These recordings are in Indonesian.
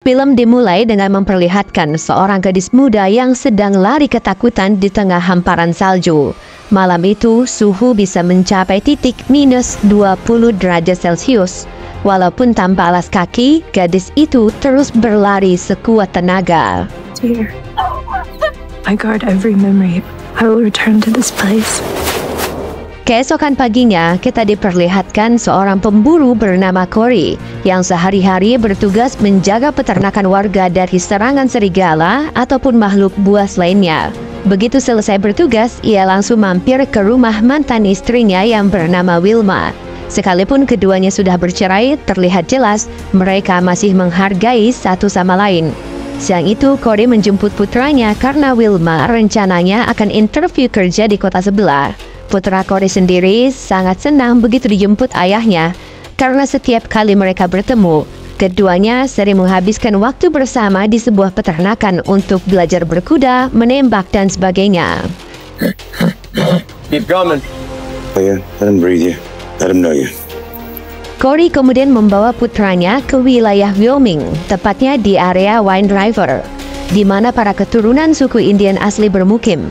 Film dimulai dengan memperlihatkan seorang gadis muda yang sedang lari ketakutan di tengah hamparan salju. Malam itu, suhu bisa mencapai titik minus 20 derajat Celcius. Walaupun tanpa alas kaki, gadis itu terus berlari sekuat tenaga. Dear, I guard every memory. I will return to this place. Keesokan paginya, kita diperlihatkan seorang pemburu bernama Cory yang sehari-hari bertugas menjaga peternakan warga dari serangan serigala ataupun makhluk buas lainnya. Begitu selesai bertugas, ia langsung mampir ke rumah mantan istrinya yang bernama Wilma. Sekalipun keduanya sudah bercerai, terlihat jelas mereka masih menghargai satu sama lain. Siang itu, Cory menjemput putranya karena Wilma rencananya akan interview kerja di kota sebelah. Putra Cory sendiri sangat senang begitu dijemput ayahnya, karena setiap kali mereka bertemu, keduanya sering menghabiskan waktu bersama di sebuah peternakan untuk belajar berkuda, menembak, dan sebagainya. Keep coming. Oh yeah, let him breathe you. Let him know you. Cory kemudian membawa putranya ke wilayah Wyoming, tepatnya di area Wind River, di mana para keturunan suku Indian asli bermukim.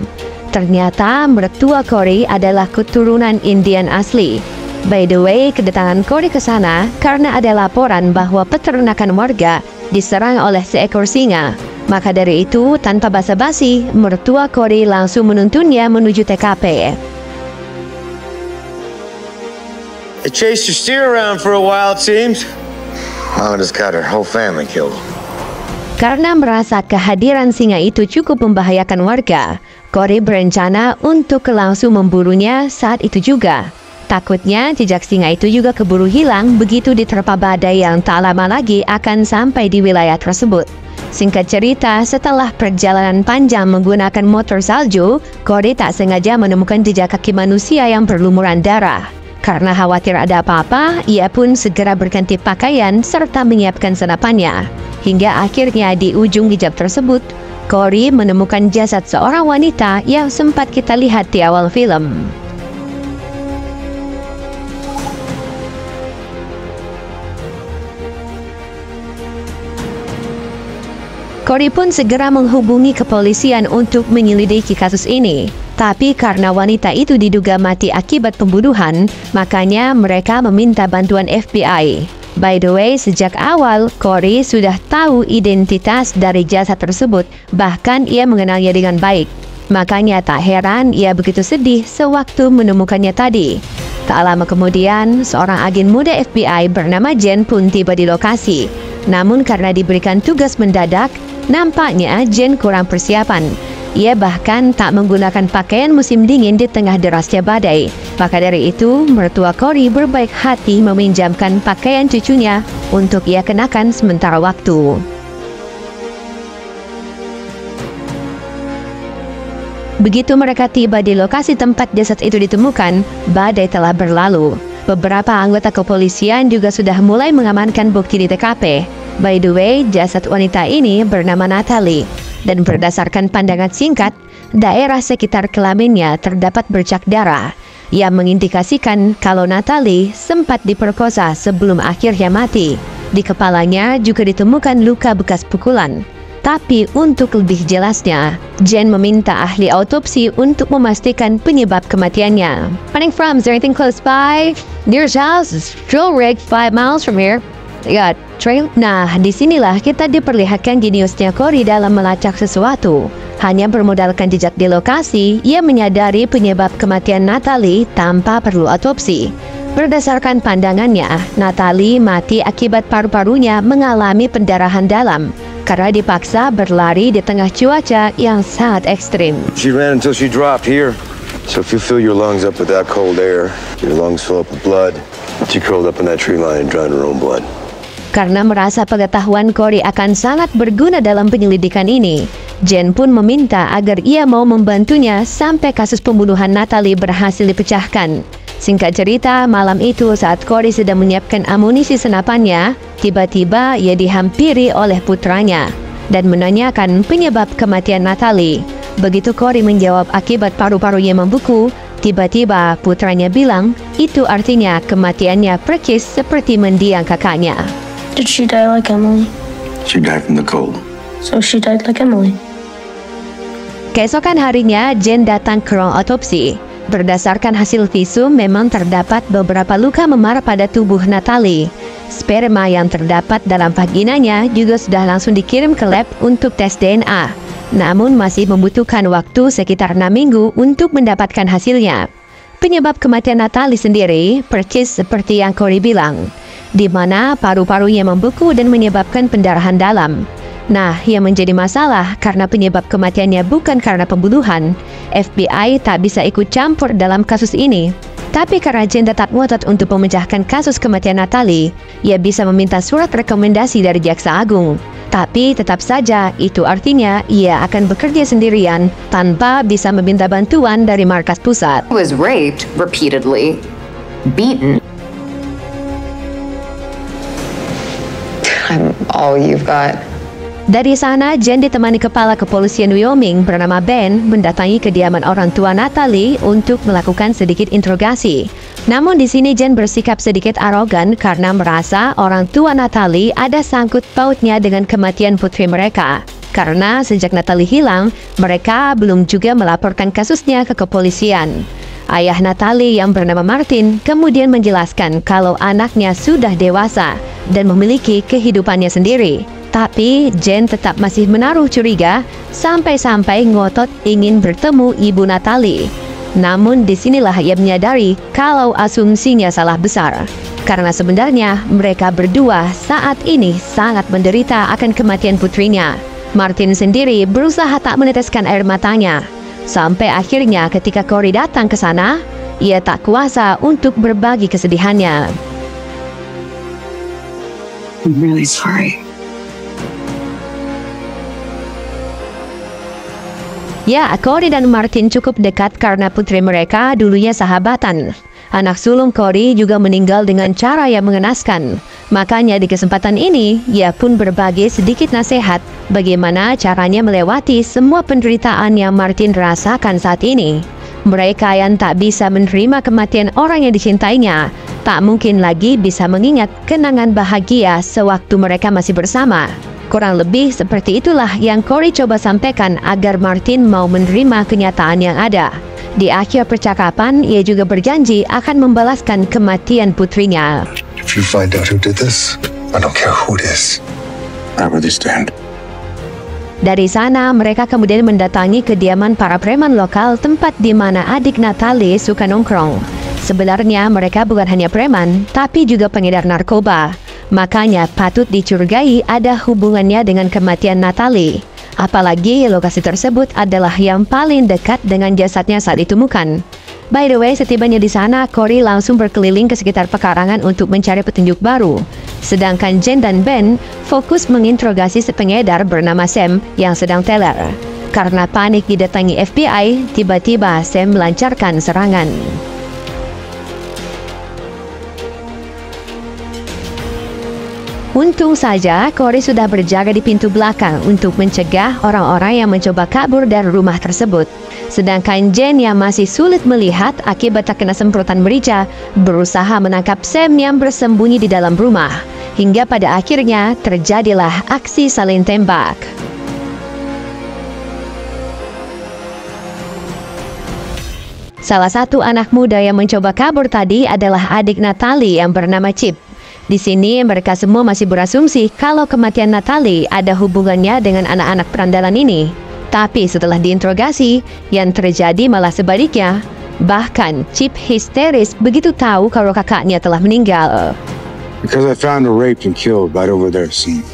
Ternyata mertua Cory adalah keturunan Indian asli. By the way, kedatangan Cory ke sana karena ada laporan bahwa peternakan warga diserang oleh seekor singa. Maka dari itu, tanpa basa-basi, mertua Cory langsung menuntunnya menuju TKP. They chased your steer around for a while, it seems. Mama just got her whole family killed. Karena merasa kehadiran singa itu cukup membahayakan warga, Cory berencana untuk langsung memburunya saat itu juga. Takutnya jejak singa itu juga keburu hilang begitu diterpa badai yang tak lama lagi akan sampai di wilayah tersebut. Singkat cerita, setelah perjalanan panjang menggunakan motor salju, Cory tak sengaja menemukan jejak kaki manusia yang berlumuran darah. Karena khawatir ada apa-apa, ia pun segera berganti pakaian serta menyiapkan senapannya. Hingga akhirnya di ujung hijab tersebut, Cory menemukan jasad seorang wanita yang sempat kita lihat di awal film. Cory pun segera menghubungi kepolisian untuk menyelidiki kasus ini. Tapi karena wanita itu diduga mati akibat pembunuhan, makanya mereka meminta bantuan FBI. By the way, sejak awal, Cory sudah tahu identitas dari jasad tersebut, bahkan ia mengenalnya dengan baik. Makanya tak heran ia begitu sedih sewaktu menemukannya tadi. Tak lama kemudian, seorang agen muda FBI bernama Jen pun tiba di lokasi. Namun karena diberikan tugas mendadak, nampaknya Jen kurang persiapan. Ia bahkan tak menggunakan pakaian musim dingin di tengah derasnya badai. Maka dari itu, mertua Cory berbaik hati meminjamkan pakaian cucunya untuk ia kenakan sementara waktu. Begitu mereka tiba di lokasi tempat jasad itu ditemukan, badai telah berlalu. Beberapa anggota kepolisian juga sudah mulai mengamankan bukti di TKP. By the way, jasad wanita ini bernama Natalie. Dan berdasarkan pandangan singkat, daerah sekitar kelaminnya terdapat bercak darah yang mengindikasikan kalau Natalie sempat diperkosa sebelum akhirnya mati. Di kepalanya juga ditemukan luka bekas pukulan. Tapi untuk lebih jelasnya, Jen meminta ahli autopsi untuk memastikan penyebab kematiannya. Running from, is there anything close by? Nearest house is drill rig 5 miles from here. Ya, trail. Nah, disinilah kita diperlihatkan jeniusnya Cory dalam melacak sesuatu. Hanya bermodalkan jejak di lokasi, ia menyadari penyebab kematian Natalie tanpa perlu autopsi. Berdasarkan pandangannya, Natalie mati akibat paru-parunya mengalami pendarahan dalam karena dipaksa berlari di tengah cuaca yang sangat ekstrim. She ran until she dropped here. So if you fill your lungs up with that cold air, your lungs fill up with blood. She curled up in that tree line and drowned her own blood. Karena merasa pengetahuan Cory akan sangat berguna dalam penyelidikan ini, Jen pun meminta agar ia mau membantunya sampai kasus pembunuhan Natalie berhasil dipecahkan. Singkat cerita, malam itu saat Cory sedang menyiapkan amunisi senapannya, tiba-tiba ia dihampiri oleh putranya dan menanyakan penyebab kematian Natalie. Begitu Cory menjawab akibat paru-parunya membeku, tiba-tiba putranya bilang itu artinya kematiannya persis seperti mendiang kakaknya. Did she die like Emily? She died from the cold. So she died like Emily. Keesokan harinya, Jen datang ke ruang otopsi. Berdasarkan hasil visum, memang terdapat beberapa luka memar pada tubuh Natalie. Sperma yang terdapat dalam vaginanya juga sudah langsung dikirim ke lab untuk tes DNA. Namun masih membutuhkan waktu sekitar 6 minggu untuk mendapatkan hasilnya. Penyebab kematian Natalie sendiri persis seperti yang Corey bilang, di mana paru-parunya membeku dan menyebabkan pendarahan dalam. Nah, yang menjadi masalah karena penyebab kematiannya bukan karena pembunuhan, FBI tak bisa ikut campur dalam kasus ini. Tapi karena Jen tetap ngotot untuk memecahkan kasus kematian Natalie, ia bisa meminta surat rekomendasi dari Jaksa Agung. Tapi tetap saja itu artinya ia akan bekerja sendirian tanpa bisa meminta bantuan dari markas pusat. Was raped repeatedly, beaten. I'm all you've got. Dari sana, Jen ditemani kepala kepolisian Wyoming bernama Ben mendatangi kediaman orang tua Natalie untuk melakukan sedikit interogasi. Namun di sini Jen bersikap sedikit arogan karena merasa orang tua Natalie ada sangkut pautnya dengan kematian putri mereka. Karena sejak Natalie hilang, mereka belum juga melaporkan kasusnya ke kepolisian. Ayah Natalie yang bernama Martin kemudian menjelaskan kalau anaknya sudah dewasa dan memiliki kehidupannya sendiri. Tapi Jen tetap masih menaruh curiga sampai-sampai ngotot ingin bertemu ibu Natalie. Namun disinilah ia menyadari kalau asumsinya salah besar. Karena sebenarnya mereka berdua saat ini sangat menderita akan kematian putrinya. Martin sendiri berusaha tak meneteskan air matanya. Sampai akhirnya ketika Corey datang ke sana, ia tak kuasa untuk berbagi kesedihannya. I'm really sorry. Ya, Corey dan Martin cukup dekat karena putri mereka dulunya sahabatan. Anak sulung Corey juga meninggal dengan cara yang mengenaskan. Makanya di kesempatan ini, ia pun berbagi sedikit nasihat bagaimana caranya melewati semua penderitaan yang Martin rasakan saat ini. Mereka yang tak bisa menerima kematian orang yang dicintainya, tak mungkin lagi bisa mengingat kenangan bahagia sewaktu mereka masih bersama. Kurang lebih seperti itulah yang Corey coba sampaikan agar Martin mau menerima kenyataan yang ada. Di akhir percakapan, ia juga berjanji akan membalaskan kematian putrinya. If you find out who did this, I don't care who it is. I really stand. Dari sana, mereka kemudian mendatangi kediaman para preman lokal tempat di mana adik Natalie suka nongkrong. Sebenarnya mereka bukan hanya preman, tapi juga pengedar narkoba. Makanya patut dicurigai ada hubungannya dengan kematian Natalie. Apalagi lokasi tersebut adalah yang paling dekat dengan jasadnya saat ditemukan. By the way, setibanya di sana, Corey langsung berkeliling ke sekitar pekarangan untuk mencari petunjuk baru. Sedangkan Jen dan Ben fokus menginterogasi pengedar bernama Sam yang sedang teler. Karena panik didatangi FBI, tiba-tiba Sam melancarkan serangan. Untung saja Corey sudah berjaga di pintu belakang untuk mencegah orang-orang yang mencoba kabur dari rumah tersebut. Sedangkan Jen yang masih sulit melihat akibat terkena semprotan merica berusaha menangkap Sam yang bersembunyi di dalam rumah. Hingga pada akhirnya terjadilah aksi saling tembak. Salah satu anak muda yang mencoba kabur tadi adalah adik Natalie yang bernama Chip. Di sini mereka semua masih berasumsi kalau kematian Natalie ada hubungannya dengan anak-anak perandalan ini. Tapi setelah diinterogasi, yang terjadi malah sebaliknya. Bahkan Chip histeris begitu tahu kalau kakaknya telah meninggal. Because I found her raped and killed right over there, see.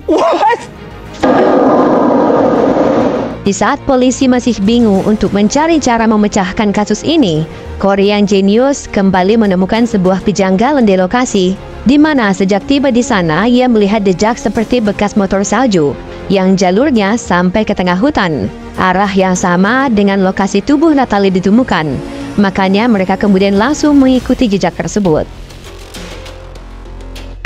What? Di saat polisi masih bingung untuk mencari cara memecahkan kasus ini, Corey yang jenius kembali menemukan sebuah kejanggalan di lokasi, di mana sejak tiba di sana ia melihat jejak seperti bekas motor salju yang jalurnya sampai ke tengah hutan, arah yang sama dengan lokasi tubuh Natalie ditemukan. Makanya mereka kemudian langsung mengikuti jejak tersebut.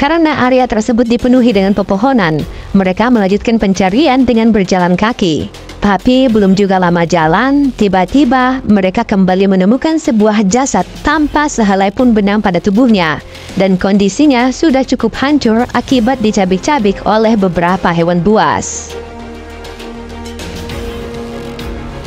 Karena area tersebut dipenuhi dengan pepohonan, mereka melanjutkan pencarian dengan berjalan kaki. Tapi belum juga lama jalan, tiba-tiba mereka kembali menemukan sebuah jasad tanpa sehelai pun benang pada tubuhnya. Dan kondisinya sudah cukup hancur akibat dicabik-cabik oleh beberapa hewan buas.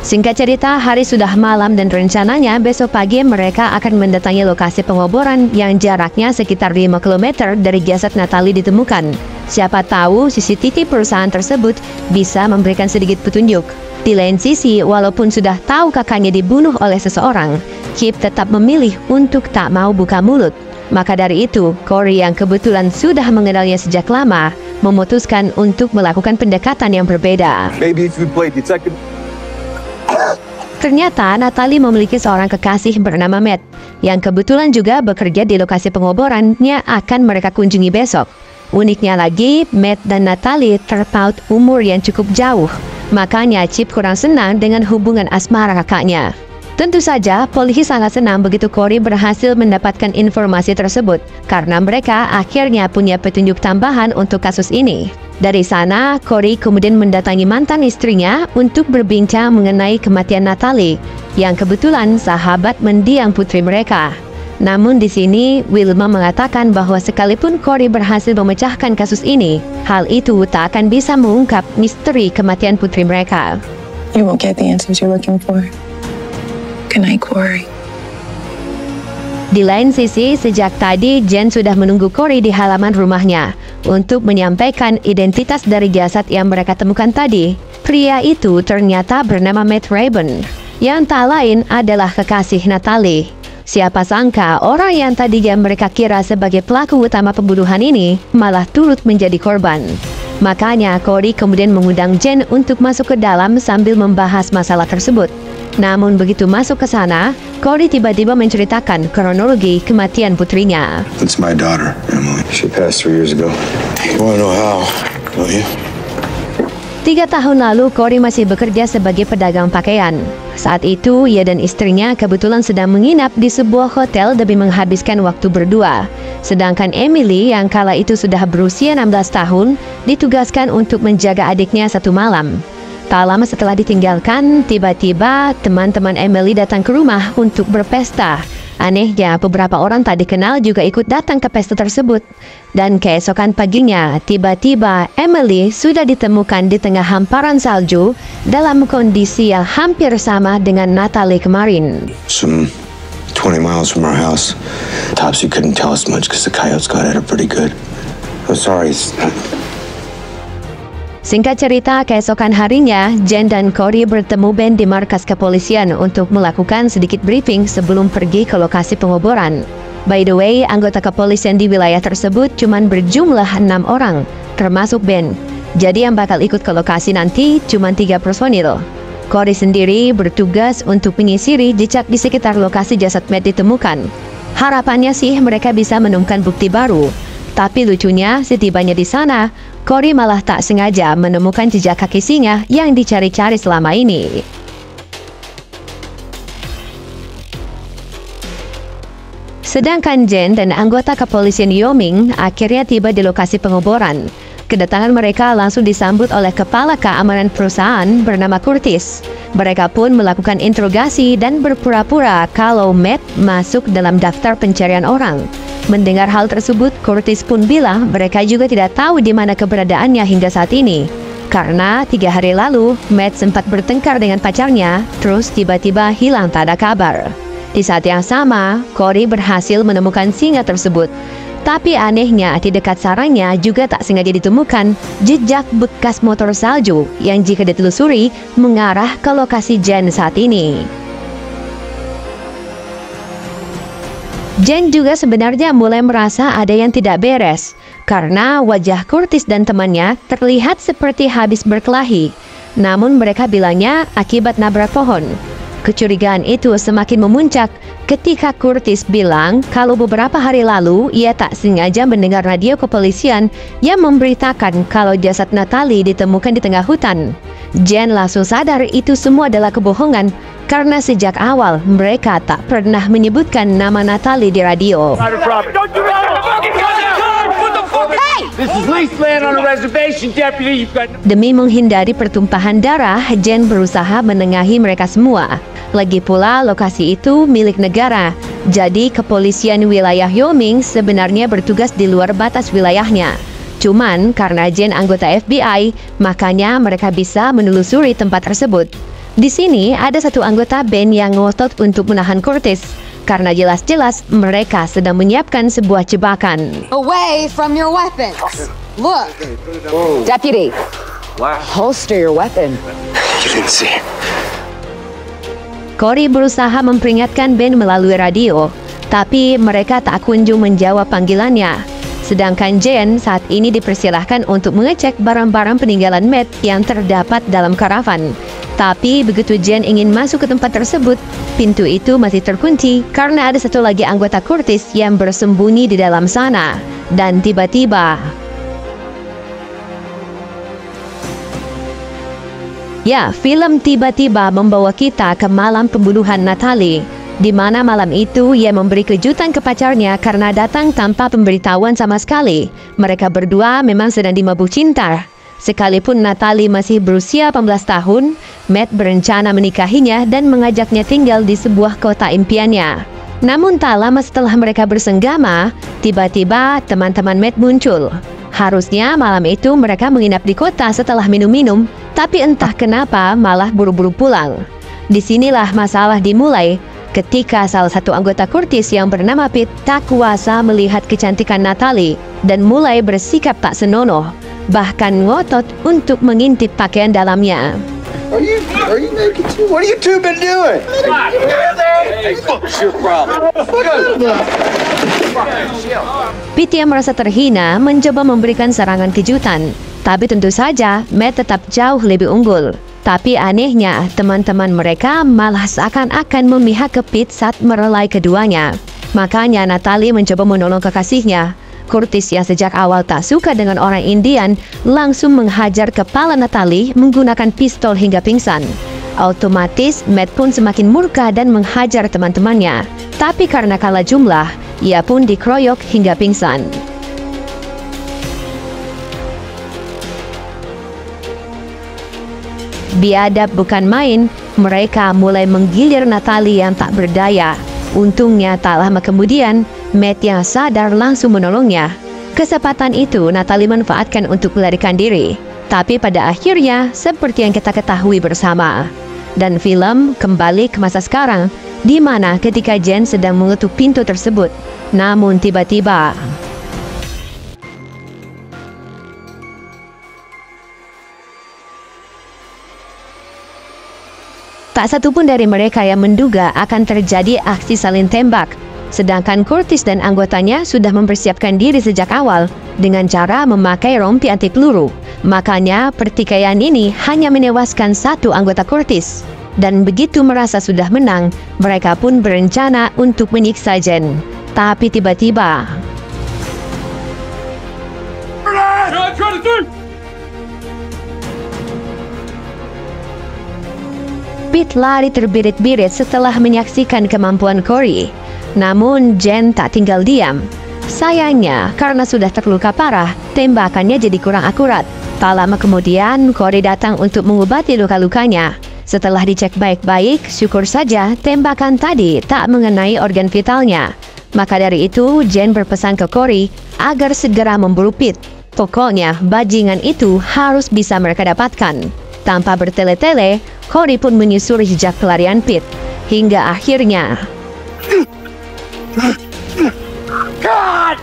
Singkat cerita, hari sudah malam dan rencananya besok pagi mereka akan mendatangi lokasi pengoboran yang jaraknya sekitar 5 km dari jasad Natalie ditemukan. Siapa tahu CCTV perusahaan tersebut bisa memberikan sedikit petunjuk. Di lain sisi, walaupun sudah tahu kakaknya dibunuh oleh seseorang, Kip tetap memilih untuk tak mau buka mulut. Maka dari itu, Corey yang kebetulan sudah mengenalnya sejak lama, memutuskan untuk melakukan pendekatan yang berbeda. Maybe if you play detective. Ternyata Natalie memiliki seorang kekasih bernama Matt, yang kebetulan juga bekerja di lokasi pengoboran yang akan mereka kunjungi besok. Uniknya lagi, Matt dan Natalie terpaut umur yang cukup jauh. Makanya Chip kurang senang dengan hubungan asmara kakaknya. Tentu saja, polisi sangat senang begitu Corey berhasil mendapatkan informasi tersebut, karena mereka akhirnya punya petunjuk tambahan untuk kasus ini. Dari sana, Corey kemudian mendatangi mantan istrinya untuk berbincang mengenai kematian Natalie, yang kebetulan sahabat mendiang putri mereka. Namun di sini, Wilma mengatakan bahwa sekalipun Corey berhasil memecahkan kasus ini, hal itu tak akan bisa mengungkap misteri kematian putri mereka. You won't get the answers you're looking for. Good night, Corey. Di lain sisi, sejak tadi Jen sudah menunggu Corey di halaman rumahnya untuk menyampaikan identitas dari jasad yang mereka temukan tadi. Pria itu ternyata bernama Matt Rayburn, yang tak lain adalah kekasih Natalie. Siapa sangka orang yang tadinya mereka kira sebagai pelaku utama pembunuhan ini malah turut menjadi korban. Makanya Corey kemudian mengundang Jen untuk masuk ke dalam sambil membahas masalah tersebut. Namun begitu masuk ke sana, Corey tiba-tiba menceritakan kronologi kematian putrinya. That's my daughter, Emily. She passed 3 years ago. You wanna know how, don't you? 3 tahun lalu, Corey masih bekerja sebagai pedagang pakaian. Saat itu, ia dan istrinya kebetulan sedang menginap di sebuah hotel demi menghabiskan waktu berdua. Sedangkan Emily yang kala itu sudah berusia 16 tahun, ditugaskan untuk menjaga adiknya satu malam. Tak lama setelah ditinggalkan, tiba-tiba teman-teman Emily datang ke rumah untuk berpesta. Anehnya, beberapa orang tak dikenal juga ikut datang ke pesta tersebut. Dan keesokan paginya, tiba-tiba Emily sudah ditemukan di tengah hamparan salju dalam kondisi yang hampir sama dengan Natalie kemarin. Some 20 miles from our house. Topsy couldn't tell us much because the coyotes got at her pretty good. I'm sorry. Singkat cerita, keesokan harinya, Jen dan Corey bertemu Ben di markas kepolisian untuk melakukan sedikit briefing sebelum pergi ke lokasi pengoboran. By the way, anggota kepolisian di wilayah tersebut cuma berjumlah 6 orang, termasuk Ben. Jadi yang bakal ikut ke lokasi nanti cuma 3 personil. Corey sendiri bertugas untuk menyisiri jejak di sekitar lokasi jasad Matt ditemukan. Harapannya sih mereka bisa menemukan bukti baru. Tapi lucunya, setibanya di sana, Corey malah tak sengaja menemukan jejak kaki singa yang dicari-cari selama ini. Sedangkan Jen dan anggota kepolisian Wyoming akhirnya tiba di lokasi pengoboran. Kedatangan mereka langsung disambut oleh kepala keamanan perusahaan bernama Curtis. Mereka pun melakukan interogasi dan berpura-pura kalau Matt masuk dalam daftar pencarian orang. Mendengar hal tersebut, Curtis pun bilang mereka juga tidak tahu di mana keberadaannya hingga saat ini. Karena 3 hari lalu, Matt sempat bertengkar dengan pacarnya, terus tiba-tiba hilang tak ada kabar. Di saat yang sama, Corey berhasil menemukan singa tersebut. Tapi anehnya, di dekat sarangnya juga tak sengaja ditemukan jejak bekas motor salju yang jika ditelusuri mengarah ke lokasi Jen saat ini. Jen juga sebenarnya mulai merasa ada yang tidak beres, karena wajah Curtis dan temannya terlihat seperti habis berkelahi. Namun mereka bilangnya akibat nabrak pohon. Kecurigaan itu semakin memuncak ketika Curtis bilang kalau beberapa hari lalu ia tak sengaja mendengar radio kepolisian yang memberitakan kalau jasad Natalie ditemukan di tengah hutan. Jen langsung sadar itu semua adalah kebohongan karena sejak awal mereka tak pernah menyebutkan nama Natalie di radio. This is leased land on a reservation, deputy. You've got Demi menghindari pertumpahan darah, Jen berusaha menengahi mereka semua. Lagi pula, lokasi itu milik negara. Jadi, kepolisian wilayah Wyoming sebenarnya bertugas di luar batas wilayahnya. Cuman, karena Jen anggota FBI, makanya mereka bisa menelusuri tempat tersebut. Di sini, ada satu anggota band yang ngotot untuk menahan Curtis. Karena jelas-jelas mereka sedang menyiapkan sebuah jebakan. Away from your weapons. Look. Deputy. wow. Holster your weapon. You didn't see. Corey berusaha memperingatkan Ben melalui radio, tapi mereka tak kunjung menjawab panggilannya. Sedangkan Jen saat ini dipersilahkan untuk mengecek barang-barang peninggalan Matt yang terdapat dalam karavan. Tapi begitu Jen ingin masuk ke tempat tersebut, pintu itu masih terkunci karena ada satu lagi anggota Curtis yang bersembunyi di dalam sana. Dan tiba-tiba... Ya, film tiba-tiba membawa kita ke malam pembunuhan Natalie, di mana malam itu ia memberi kejutan ke pacarnya karena datang tanpa pemberitahuan sama sekali. Mereka berdua memang sedang dimabuk cinta. Sekalipun Natalie masih berusia 18 tahun, Matt berencana menikahinya dan mengajaknya tinggal di sebuah kota impiannya. Namun tak lama setelah mereka bersenggama, tiba-tiba teman-teman Matt muncul. Harusnya malam itu mereka menginap di kota setelah minum-minum, tapi entah kenapa malah buru-buru pulang. Disinilah masalah dimulai, ketika salah satu anggota Curtis yang bernama Pete tak kuasa melihat kecantikan Natalie dan mulai bersikap tak senonoh, bahkan ngotot untuk mengintip pakaian dalamnya. Are you naked too? What have you two been doing? Hey, what's your problem? Pete yang merasa terhina mencoba memberikan serangan kejutan, tapi tentu saja Matt tetap jauh lebih unggul. Tapi anehnya, teman-teman mereka malah seakan-akan memihak ke Pete saat merelai keduanya. Makanya Natalie mencoba menolong kekasihnya. Curtis yang sejak awal tak suka dengan orang Indian langsung menghajar kepala Natalie menggunakan pistol hingga pingsan. Otomatis Matt pun semakin murka dan menghajar teman-temannya. Tapi karena kalah jumlah, ia pun dikeroyok hingga pingsan. Biadab bukan main, mereka mulai menggilir Natalie yang tak berdaya. Untungnya tak lama kemudian, Matt yang sadar langsung menolongnya. Kesempatan itu Natalie manfaatkan untuk melarikan diri. Tapi pada akhirnya, seperti yang kita ketahui bersama. Dan film kembali ke masa sekarang, di mana ketika Jen sedang mengetuk pintu tersebut. Namun tiba-tiba... tak satupun dari mereka yang menduga akan terjadi aksi saling tembak. Sedangkan Curtis dan anggotanya sudah mempersiapkan diri sejak awal dengan cara memakai rompi anti peluru. Makanya pertikaian ini hanya menewaskan satu anggota Curtis. Dan begitu merasa sudah menang, mereka pun berencana untuk menyiksa Jen. Tapi tiba-tiba... Pete lari terbirit-birit setelah menyaksikan kemampuan Corey. Namun Jen tak tinggal diam. Sayangnya, karena sudah terluka parah, tembakannya jadi kurang akurat. Tak lama kemudian, Corey datang untuk mengobati luka-lukanya. Setelah dicek baik-baik, syukur saja tembakan tadi tak mengenai organ vitalnya. Maka dari itu, Jen berpesan ke Corey agar segera memburu Pete. Pokoknya, bajingan itu harus bisa mereka dapatkan. Tanpa bertele-tele, Corey pun menyusuri jejak pelarian Pete. Hingga akhirnya... God!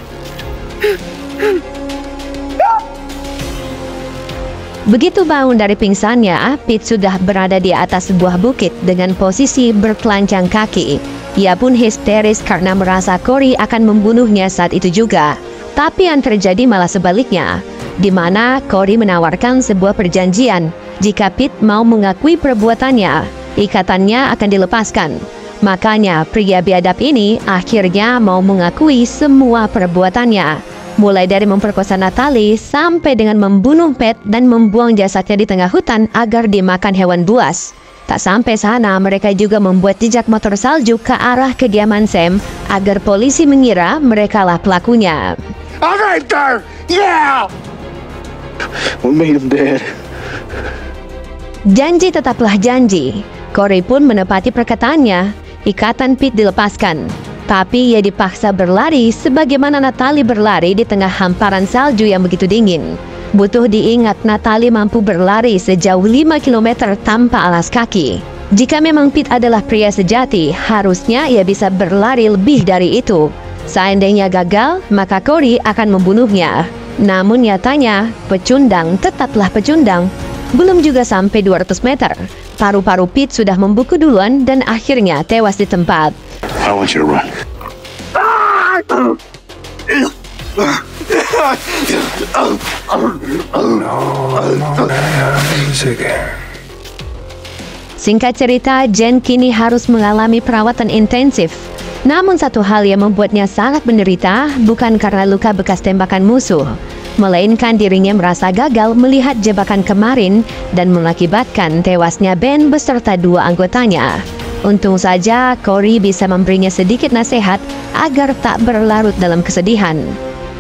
Begitu bangun dari pingsannya, Pete sudah berada di atas sebuah bukit dengan posisi bertelanjang kaki. Ia pun histeris karena merasa Corey akan membunuhnya saat itu juga. Tapi yang terjadi malah sebaliknya, di mana Corey menawarkan sebuah perjanjian. Jika Pete mau mengakui perbuatannya, ikatannya akan dilepaskan. Makanya pria biadab ini akhirnya mau mengakui semua perbuatannya. Mulai dari memperkosa Natalie sampai dengan membunuh Pete dan membuang jasadnya di tengah hutan agar dimakan hewan buas. Tak sampai sana, mereka juga membuat jejak motor salju ke arah kediaman Sam agar polisi mengira merekalah pelakunya. All right, there! Yeah! What made him dead? Janji tetaplah janji. Corey pun menepati perkataannya. Ikatan Pete dilepaskan. Tapi ia dipaksa berlari sebagaimana Natalie berlari di tengah hamparan salju yang begitu dingin. Butuh diingat Natalie mampu berlari sejauh 5 km tanpa alas kaki. Jika memang Pete adalah pria sejati, harusnya ia bisa berlari lebih dari itu. Seandainya gagal, maka Corey akan membunuhnya. Namun nyatanya, pecundang tetaplah pecundang. Belum juga sampai 200 meter. Paru-paru Pete sudah membeku duluan dan akhirnya tewas di tempat. I want you to run. Singkat cerita, Jen kini harus mengalami perawatan intensif. Namun satu hal yang membuatnya sangat menderita bukan karena luka bekas tembakan musuh, melainkan dirinya merasa gagal melihat jebakan kemarin dan mengakibatkan tewasnya Ben beserta 2 anggotanya. Untung saja Corey bisa memberinya sedikit nasihat agar tak berlarut dalam kesedihan.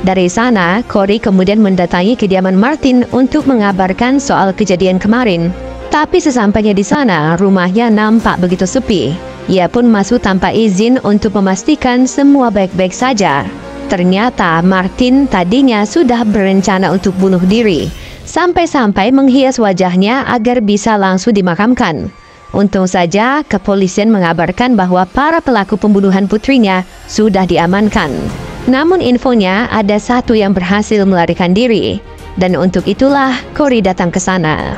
Dari sana, Corey kemudian mendatangi kediaman Martin untuk mengabarkan soal kejadian kemarin. Tapi sesampainya di sana, rumahnya nampak begitu sepi. Ia pun masuk tanpa izin untuk memastikan semua baik-baik saja. Ternyata Martin tadinya sudah berencana untuk bunuh diri, sampai-sampai menghias wajahnya agar bisa langsung dimakamkan. Untung saja kepolisian mengabarkan bahwa para pelaku pembunuhan putrinya sudah diamankan. Namun infonya ada satu yang berhasil melarikan diri. Dan untuk itulah Corey datang ke sana.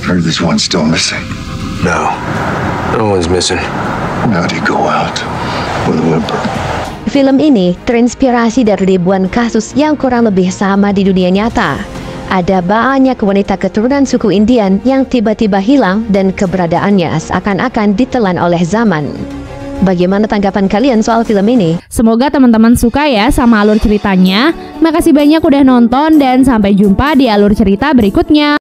Heard this one's still missing. No one's missing. How'd he go out with a whimper? Film ini terinspirasi dari ribuan kasus yang kurang lebih sama di dunia nyata. Ada banyak wanita keturunan suku Indian yang tiba-tiba hilang dan keberadaannya seakan-akan ditelan oleh zaman. Bagaimana tanggapan kalian soal film ini? Semoga teman-teman suka ya sama alur ceritanya. Makasih banyak udah nonton dan sampai jumpa di alur cerita berikutnya.